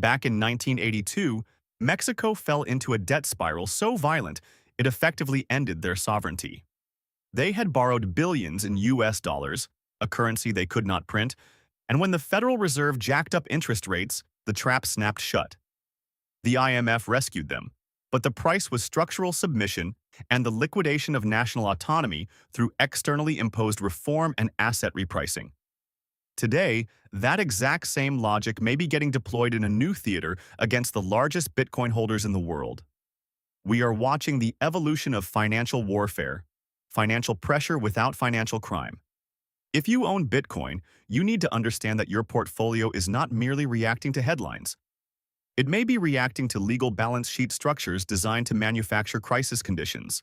Back in 1982, Mexico fell into a debt spiral so violent it effectively ended their sovereignty. They had borrowed billions in US dollars, a currency they could not print, and when the Federal Reserve jacked up interest rates, the trap snapped shut. The IMF rescued them, but the price was structural submission and the liquidation of national autonomy through externally imposed reform and asset repricing. Today, that exact same logic may be getting deployed in a new theater against the largest Bitcoin holders in the world. We are watching the evolution of financial warfare, financial pressure without financial crime. If you own Bitcoin, you need to understand that your portfolio is not merely reacting to headlines. It may be reacting to legal balance sheet structures designed to manufacture crisis conditions.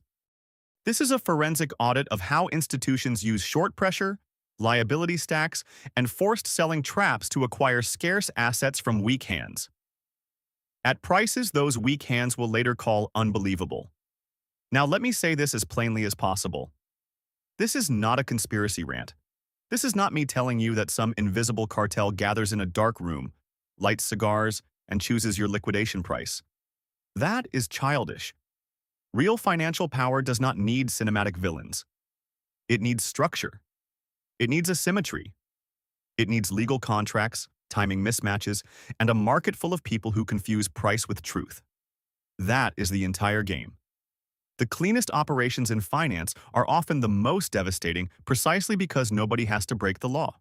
This is a forensic audit of how institutions use short pressure, liability stacks, and forced selling traps to acquire scarce assets from weak hands. At prices those weak hands will later call unbelievable. Now let me say this as plainly as possible. This is not a conspiracy rant. This is not me telling you that some invisible cartel gathers in a dark room, lights cigars, and chooses your liquidation price. That is childish. Real financial power does not need cinematic villains. It needs structure. It needs asymmetry. It needs legal contracts, timing mismatches, and a market full of people who confuse price with truth. That is the entire game. The cleanest operations in finance are often the most devastating precisely because nobody has to break the law.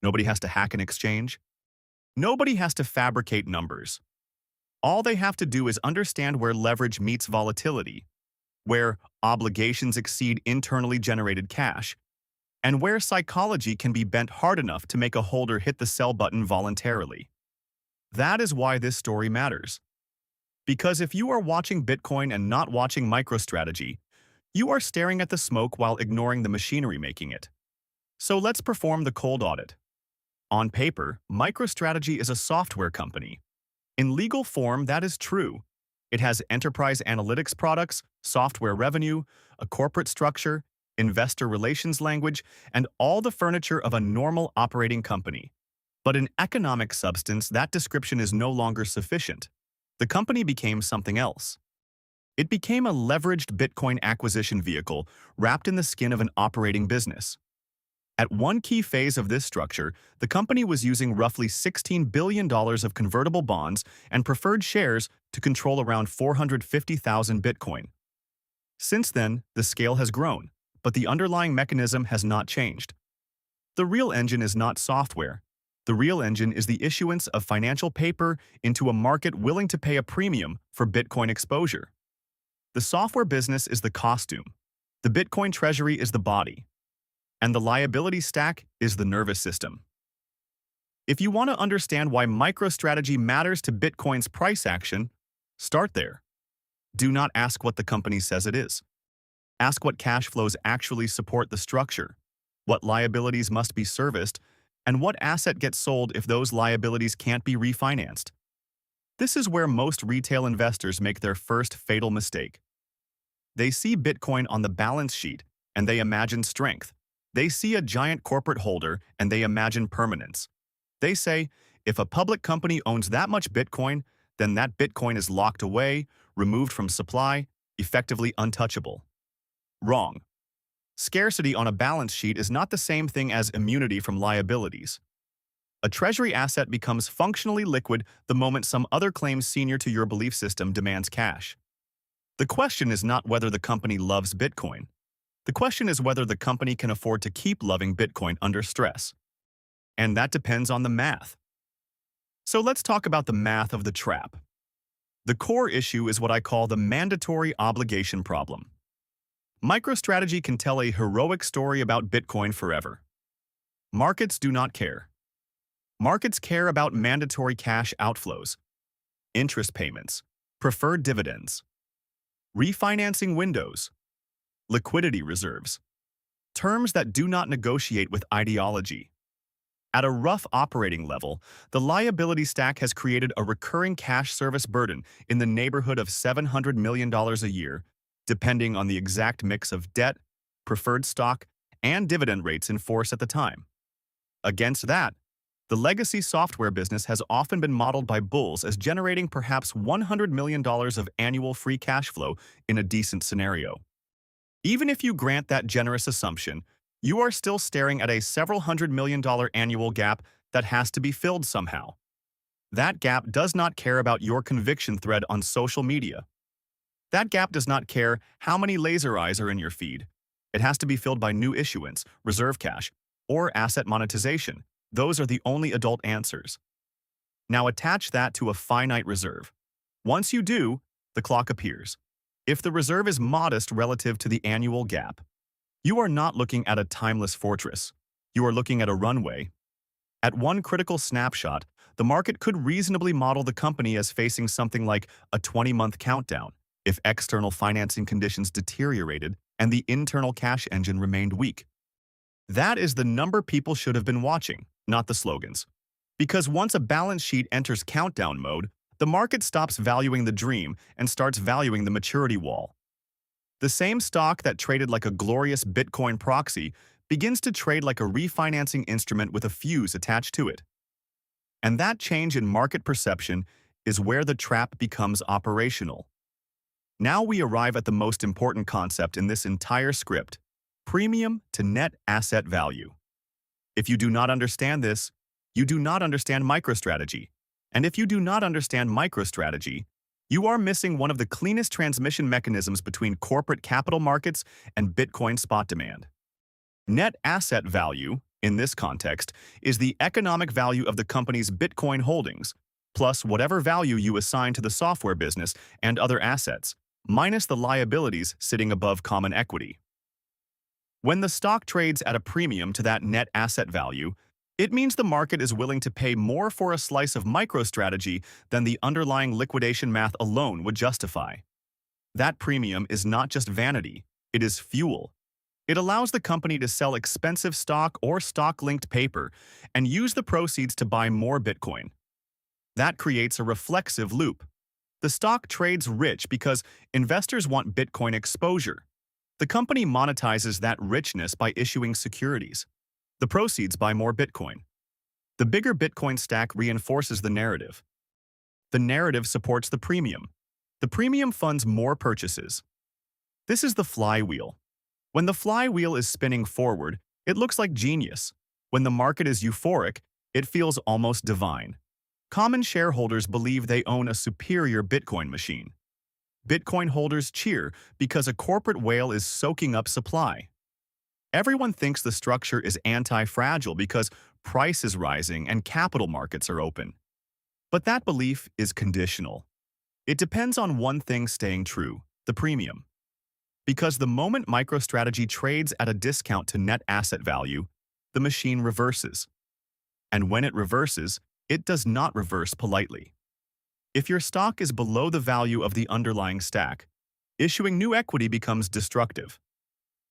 Nobody has to hack an exchange. Nobody has to fabricate numbers. All they have to do is understand where leverage meets volatility, where obligations exceed internally generated cash, and where psychology can be bent hard enough to make a holder hit the sell button voluntarily. That is why this story matters. Because if you are watching Bitcoin and not watching MicroStrategy, you are staring at the smoke while ignoring the machinery making it. So let's perform the cold audit. On paper, MicroStrategy is a software company. In legal form, that is true. It has enterprise analytics products, software revenue, a corporate structure, investor relations language, and all the furniture of a normal operating company. But in economic substance, that description is no longer sufficient. The company became something else. It became a leveraged Bitcoin acquisition vehicle wrapped in the skin of an operating business. At one key phase of this structure, the company was using roughly $16 billion of convertible bonds and preferred shares to control around 450,000 Bitcoin. Since then, the scale has grown, but the underlying mechanism has not changed. The real engine is not software. The real engine is the issuance of financial paper into a market willing to pay a premium for Bitcoin exposure. The software business is the costume. The Bitcoin treasury is the body. And the liability stack is the nervous system. If you want to understand why MicroStrategy matters to Bitcoin's price action, start there. Do not ask what the company says it is. Ask what cash flows actually support the structure, what liabilities must be serviced, and what asset gets sold if those liabilities can't be refinanced. This is where most retail investors make their first fatal mistake. They see Bitcoin on the balance sheet, and they imagine strength. They see a giant corporate holder, and they imagine permanence. They say, if a public company owns that much Bitcoin, then that Bitcoin is locked away, removed from supply, effectively untouchable. Wrong. Scarcity on a balance sheet is not the same thing as immunity from liabilities. A treasury asset becomes functionally liquid the moment some other claim senior to your belief system demands cash. The question is not whether the company loves Bitcoin. The question is whether the company can afford to keep loving Bitcoin under stress. And that depends on the math. So let's talk about the math of the trap. The core issue is what I call the mandatory obligation problem. MicroStrategy can tell a heroic story about Bitcoin forever. Markets do not care. Markets care about mandatory cash outflows, interest payments, preferred dividends, refinancing windows, liquidity reserves, terms that do not negotiate with ideology. At a rough operating level, the liability stack has created a recurring cash service burden in the neighborhood of $700 million a year, depending on the exact mix of debt, preferred stock, and dividend rates in force at the time. Against that, The legacy software business has often been modeled by bulls as generating perhaps $100 million of annual free cash flow in a decent scenario. Even if you grant that generous assumption, you are still staring at a several $100 million annual gap that has to be filled somehow. That gap does not care about your conviction thread on social media. That gap does not care how many laser eyes are in your feed. It has to be filled by new issuance, reserve cash, or asset monetization. Those are the only adult answers. Now attach that to a finite reserve. Once you do, the clock appears. If the reserve is modest relative to the annual gap, you are not looking at a timeless fortress. You are looking at a runway. At one critical snapshot, the market could reasonably model the company as facing something like a 20-month countdown if external financing conditions deteriorated and the internal cash engine remained weak. That is the number people should have been watching, not the slogans. Because once a balance sheet enters countdown mode, the market stops valuing the dream and starts valuing the maturity wall. The same stock that traded like a glorious Bitcoin proxy begins to trade like a refinancing instrument with a fuse attached to it. And that change in market perception is where the trap becomes operational. Now we arrive at the most important concept in this entire script: premium to net asset value. If you do not understand this, you do not understand MicroStrategy. And if you do not understand MicroStrategy, you are missing one of the cleanest transmission mechanisms between corporate capital markets and Bitcoin spot demand. Net asset value, in this context, is the economic value of the company's Bitcoin holdings, plus whatever value you assign to the software business and other assets, minus the liabilities sitting above common equity. When the stock trades at a premium to that net asset value, it means the market is willing to pay more for a slice of MicroStrategy than the underlying liquidation math alone would justify. That premium is not just vanity, it is fuel. It allows the company to sell expensive stock or stock-linked paper and use the proceeds to buy more Bitcoin. That creates a reflexive loop. The stock trades rich because investors want Bitcoin exposure. The company monetizes that richness by issuing securities. The proceeds buy more Bitcoin. The bigger Bitcoin stack reinforces the narrative. The narrative supports the premium. The premium funds more purchases. This is the flywheel. When the flywheel is spinning forward, it looks like genius. When the market is euphoric, it feels almost divine. Common shareholders believe they own a superior Bitcoin machine. Bitcoin holders cheer because a corporate whale is soaking up supply. Everyone thinks the structure is anti-fragile because price is rising and capital markets are open. But that belief is conditional. It depends on one thing staying true: the premium. Because the moment MicroStrategy trades at a discount to net asset value, the machine reverses. And when it reverses, it does not reverse politely. If your stock is below the value of the underlying stack, issuing new equity becomes destructive.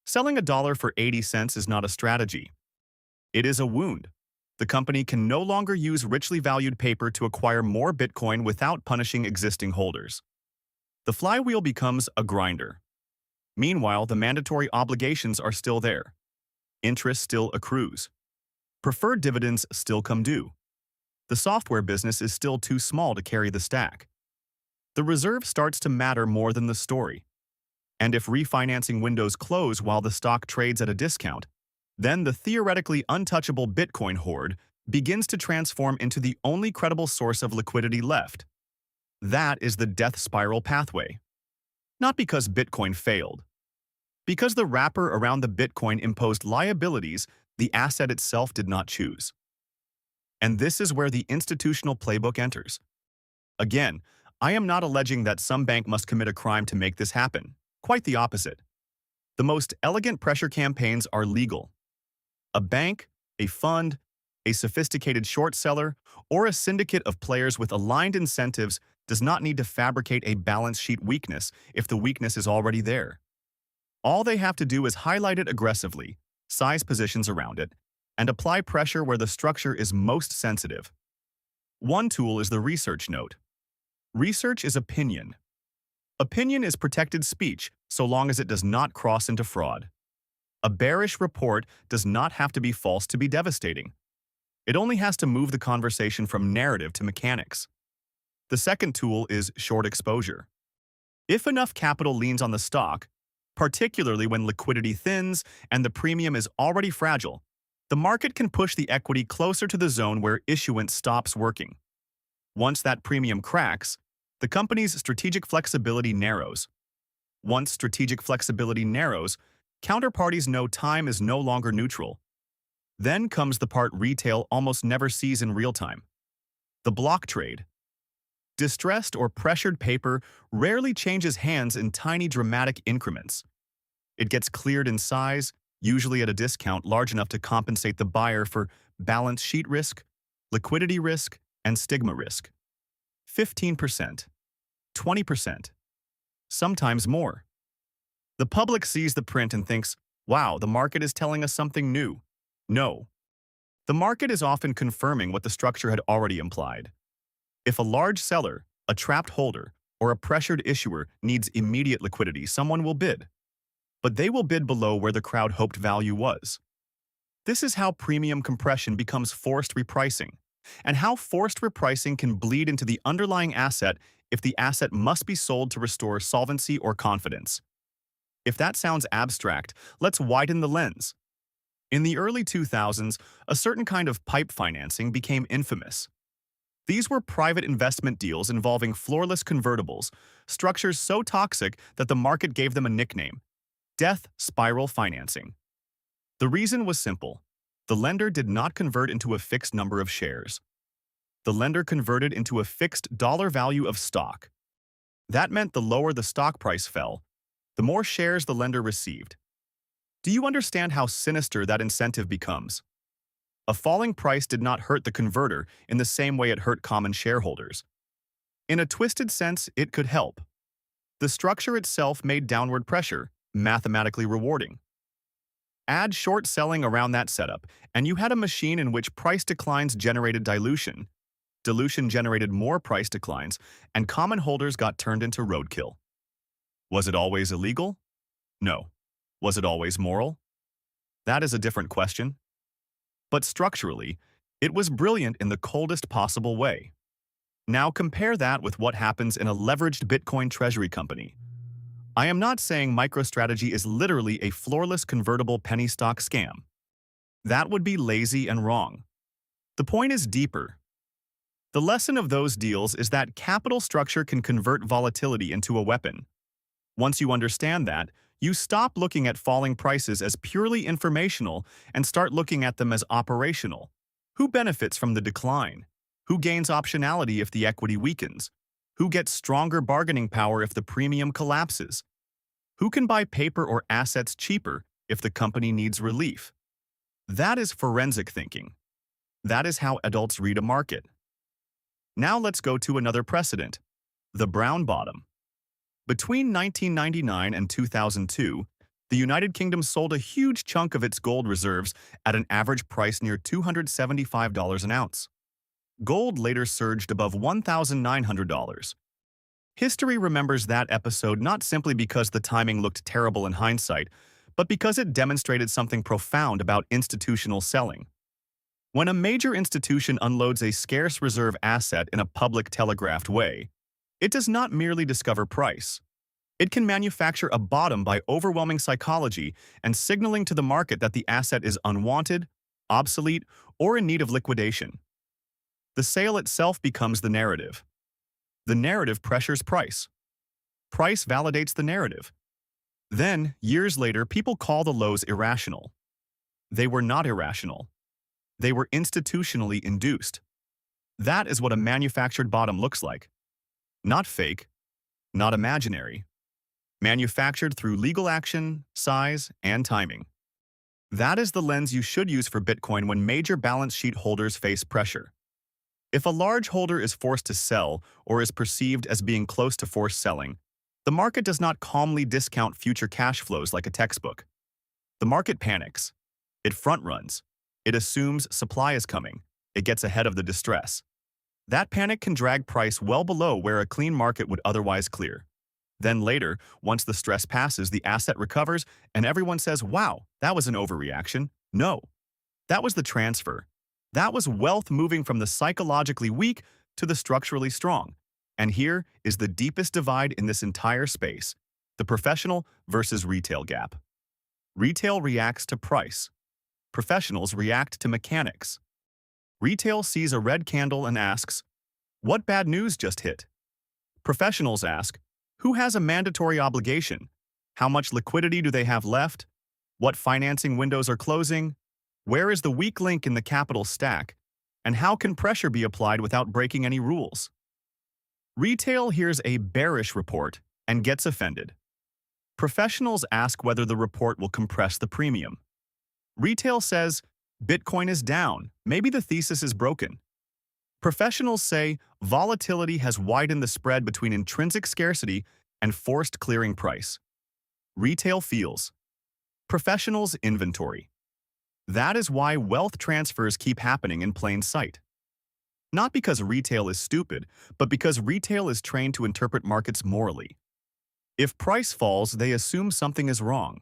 Selling a dollar for 80 cents is not a strategy. It is a wound. The company can no longer use richly valued paper to acquire more Bitcoin without punishing existing holders. The flywheel becomes a grinder. Meanwhile, the mandatory obligations are still there. Interest still accrues. Preferred dividends still come due. The software business is still too small to carry the stack. The reserve starts to matter more than the story. And if refinancing windows close while the stock trades at a discount, then the theoretically untouchable Bitcoin hoard begins to transform into the only credible source of liquidity left. That is the death spiral pathway. Not because Bitcoin failed. Because the wrapper around the Bitcoin imposed liabilities the asset itself did not choose. And this is where the institutional playbook enters. Again, I am not alleging that some bank must commit a crime to make this happen. Quite the opposite. The most elegant pressure campaigns are legal. A bank, a fund, a sophisticated short seller, or a syndicate of players with aligned incentives does not need to fabricate a balance sheet weakness if the weakness is already there. All they have to do is highlight it aggressively, size positions around it, and apply pressure where the structure is most sensitive. One tool is the research note. Research is opinion. Opinion is protected speech so long as it does not cross into fraud. A bearish report does not have to be false to be devastating. It only has to move the conversation from narrative to mechanics. The second tool is short exposure. If enough capital leans on the stock, particularly when liquidity thins and the premium is already fragile, the market can push the equity closer to the zone where issuance stops working. Once that premium cracks, the company's strategic flexibility narrows. Once strategic flexibility narrows, counterparties know time is no longer neutral. Then comes the part retail almost never sees in real time: the block trade. Distressed or pressured paper rarely changes hands in tiny dramatic increments. It gets cleared in size, usually at a discount large enough to compensate the buyer for balance sheet risk, liquidity risk, and stigma risk. 15%, 20%, sometimes more. The public sees the print and thinks, wow, the market is telling us something new. No. The market is often confirming what the structure had already implied. If a large seller, a trapped holder, or a pressured issuer needs immediate liquidity, someone will bid. But they will bid below where the crowd hoped value was. This is how premium compression becomes forced repricing, and how forced repricing can bleed into the underlying asset if the asset must be sold to restore solvency or confidence. If that sounds abstract, let's widen the lens. In the early 2000s, a certain kind of pipe financing became infamous. These were private investment deals involving floorless convertibles, structures so toxic that the market gave them a nickname: death spiral financing. The reason was simple. The lender did not convert into a fixed number of shares. The lender converted into a fixed dollar value of stock. That meant the lower the stock price fell, the more shares the lender received. Do you understand how sinister that incentive becomes? A falling price did not hurt the converter in the same way it hurt common shareholders. In a twisted sense, it could help. The structure itself made downward pressure mathematically rewarding. Add short selling around that setup, and you had a machine in which price declines generated dilution. Dilution generated more price declines, and common holders got turned into roadkill. Was it always illegal? No. Was it always moral? That is a different question. But structurally, it was brilliant in the coldest possible way. Now compare that with what happens in a leveraged Bitcoin treasury company. I am not saying MicroStrategy is literally a floorless convertible penny stock scam. That would be lazy and wrong. The point is deeper. The lesson of those deals is that capital structure can convert volatility into a weapon. Once you understand that, you stop looking at falling prices as purely informational and start looking at them as operational. Who benefits from the decline? Who gains optionality if the equity weakens? Who gets stronger bargaining power if the premium collapses? Who can buy paper or assets cheaper if the company needs relief? That is forensic thinking. That is how adults read a market. Now let's go to another precedent: the brown bottom. Between 1999 and 2002, the United Kingdom sold a huge chunk of its gold reserves at an average price near $275 an ounce. Gold later surged above $1,900. History remembers that episode not simply because the timing looked terrible in hindsight, but because it demonstrated something profound about institutional selling. When a major institution unloads a scarce reserve asset in a public telegraphed way, it does not merely discover price. It can manufacture a bottom by overwhelming psychology and signaling to the market that the asset is unwanted, obsolete, or in need of liquidation. The sale itself becomes the narrative. The narrative pressures price. Price validates the narrative. Then, years later, people call the lows irrational. They were not irrational. They were institutionally induced. That is what a manufactured bottom looks like. Not fake, not imaginary. Manufactured through legal action, size, and timing. That is the lens you should use for Bitcoin when major balance sheet holders face pressure. If a large holder is forced to sell or is perceived as being close to forced selling, the market does not calmly discount future cash flows like a textbook. The market panics. It front-runs. It assumes supply is coming. It gets ahead of the distress. That panic can drag price well below where a clean market would otherwise clear. Then later, once the stress passes, the asset recovers and everyone says, wow, that was an overreaction. No, that was the transfer. That was wealth moving from the psychologically weak to the structurally strong. And here is the deepest divide in this entire space: the professional versus retail gap. Retail reacts to price. Professionals react to mechanics. Retail sees a red candle and asks, "What bad news just hit?" Professionals ask, "Who has a mandatory obligation? How much liquidity do they have left? What financing windows are closing? Where is the weak link in the capital stack? And how can pressure be applied without breaking any rules?" Retail hears a bearish report and gets offended. Professionals ask whether the report will compress the premium. Retail says, "Bitcoin is down. Maybe the thesis is broken." Professionals say volatility has widened the spread between intrinsic scarcity and forced clearing price. Retail feels. Professionals inventory. That is why wealth transfers keep happening in plain sight. Not because retail is stupid, but because retail is trained to interpret markets morally. If price falls, they assume something is wrong.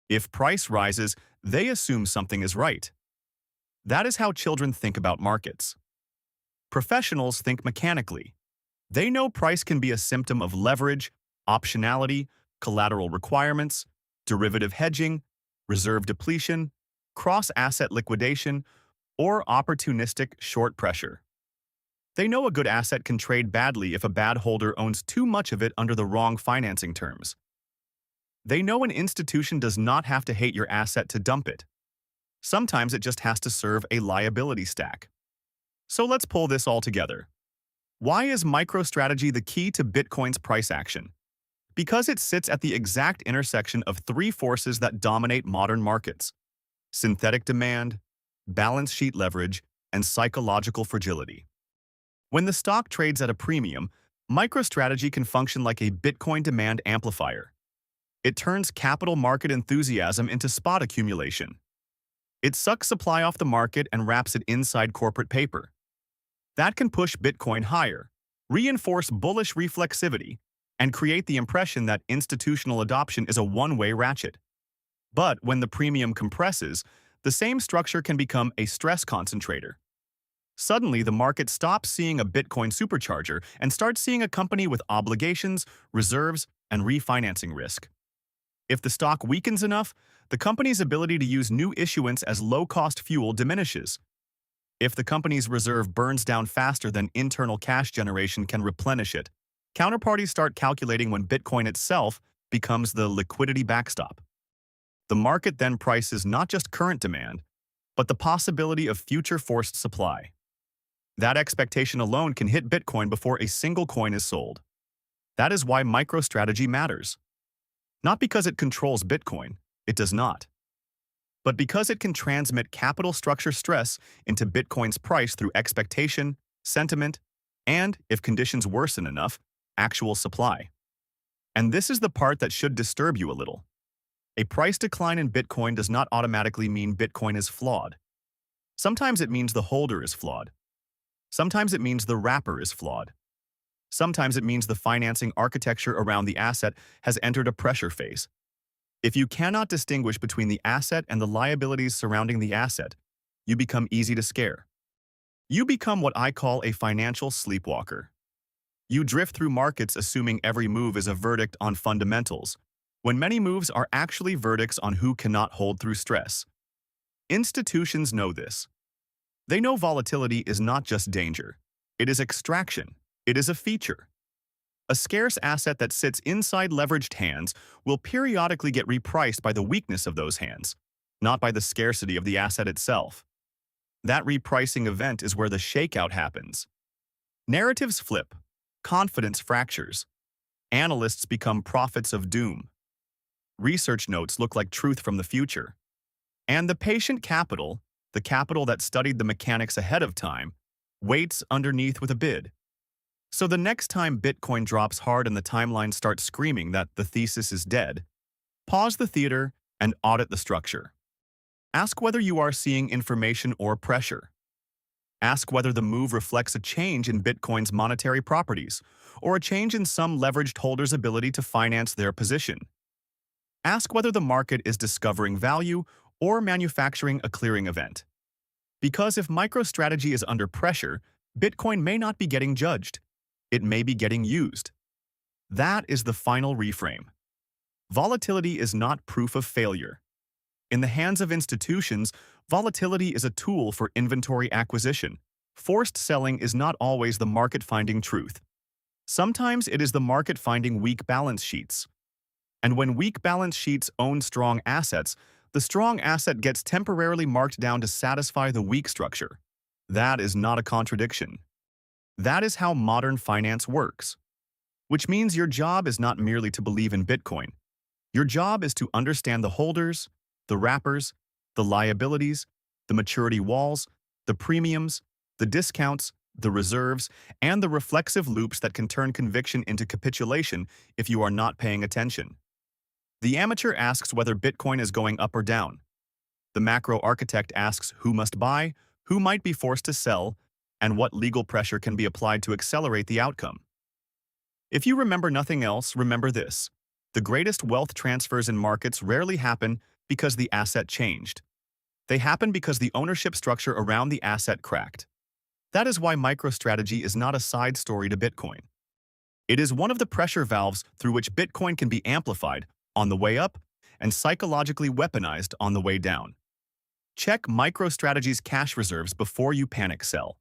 If price rises, they assume something is right. That is how children think about markets. Professionals think mechanically. They know price can be a symptom of leverage, optionality, collateral requirements, derivative hedging, reserve depletion, cross-asset liquidation, or opportunistic short pressure. They know a good asset can trade badly if a bad holder owns too much of it under the wrong financing terms. They know an institution does not have to hate your asset to dump it. Sometimes it just has to serve a liability stack. So let's pull this all together. Why is MicroStrategy the key to Bitcoin's price action? Because it sits at the exact intersection of three forces that dominate modern markets: synthetic demand, balance sheet leverage, and psychological fragility. When the stock trades at a premium, MicroStrategy can function like a Bitcoin demand amplifier. It turns capital market enthusiasm into spot accumulation. It sucks supply off the market and wraps it inside corporate paper. That can push Bitcoin higher, reinforce bullish reflexivity, and create the impression that institutional adoption is a one-way ratchet. But when the premium compresses, the same structure can become a stress concentrator. Suddenly, the market stops seeing a Bitcoin supercharger and starts seeing a company with obligations, reserves, and refinancing risk. If the stock weakens enough, the company's ability to use new issuance as low-cost fuel diminishes. If the company's reserve burns down faster than internal cash generation can replenish it, counterparties start calculating when Bitcoin itself becomes the liquidity backstop. The market then prices not just current demand, but the possibility of future forced supply. That expectation alone can hit Bitcoin before a single coin is sold. That is why MicroStrategy matters. Not because it controls Bitcoin, it does not, but because it can transmit capital structure stress into Bitcoin's price through expectation, sentiment, and, if conditions worsen enough, actual supply. And this is the part that should disturb you a little. A price decline in Bitcoin does not automatically mean Bitcoin is flawed. Sometimes it means the holder is flawed. Sometimes it means the wrapper is flawed. Sometimes it means the financing architecture around the asset has entered a pressure phase. If you cannot distinguish between the asset and the liabilities surrounding the asset, you become easy to scare. You become what I call a financial sleepwalker. You drift through markets assuming every move is a verdict on fundamentals, when many moves are actually verdicts on who cannot hold through stress. Institutions know this. They know volatility is not just danger. It is extraction. It is a feature. A scarce asset that sits inside leveraged hands will periodically get repriced by the weakness of those hands, not by the scarcity of the asset itself. That repricing event is where the shakeout happens. Narratives flip. Confidence fractures. Analysts become prophets of doom. Research notes look like truth from the future. And the patient capital, the capital that studied the mechanics ahead of time, waits underneath with a bid. So the next time Bitcoin drops hard and the timeline starts screaming that the thesis is dead, pause the theater and audit the structure. Ask whether you are seeing information or pressure. Ask whether the move reflects a change in Bitcoin's monetary properties or a change in some leveraged holder's ability to finance their position. Ask whether the market is discovering value or manufacturing a clearing event. Because if MicroStrategy is under pressure, Bitcoin may not be getting judged. It may be getting used. That is the final reframe. Volatility is not proof of failure. In the hands of institutions, volatility is a tool for inventory acquisition. Forced selling is not always the market finding truth. Sometimes it is the market finding weak balance sheets. And when weak balance sheets own strong assets, the strong asset gets temporarily marked down to satisfy the weak structure. That is not a contradiction. That is how modern finance works. Which means your job is not merely to believe in Bitcoin. Your job is to understand the holders, the wrappers, the liabilities, the maturity walls, the premiums, the discounts, the reserves, and the reflexive loops that can turn conviction into capitulation if you are not paying attention. The amateur asks whether Bitcoin is going up or down. The macro architect asks who must buy, who might be forced to sell, and what legal pressure can be applied to accelerate the outcome. If you remember nothing else, remember this. The greatest wealth transfers in markets rarely happen because the asset changed. They happen because the ownership structure around the asset cracked. That is why MicroStrategy is not a side story to Bitcoin. It is one of the pressure valves through which Bitcoin can be amplified on the way up and psychologically weaponized on the way down. Check MicroStrategy's cash reserves before you panic sell.